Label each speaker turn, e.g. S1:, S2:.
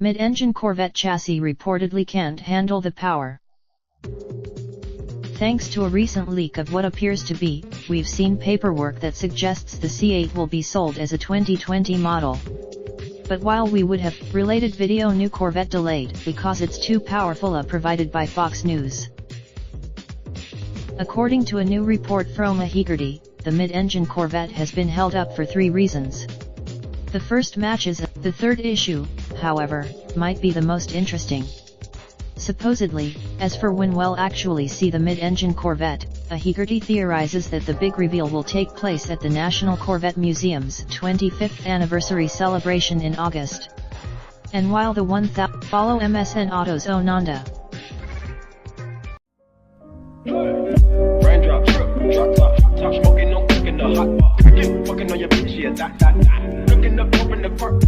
S1: Mid-engine Corvette chassis reportedly can't handle the power. Thanks to a recent leak of what appears to be, we've seen paperwork that suggests the C8 will be sold as a 2020 model. But while we would have related video, new Corvette delayed because it's too powerful, provided by Fox News. According to a new report from Hegarty, the mid-engine Corvette has been held up for 3 reasons. The first matches the third issue, however, might be the most interesting. Supposedly, as for when we'll actually see the mid-engine Corvette, Hegarty theorizes that the big reveal will take place at the National Corvette Museum's 25th anniversary celebration in August. And while the 1000 follow MSN Auto's Onanda.
S2: Raindrop, truck top, top smoking, no cooking the hot pot. Fucking on your bitch, yeah, that. Looking up, open the park.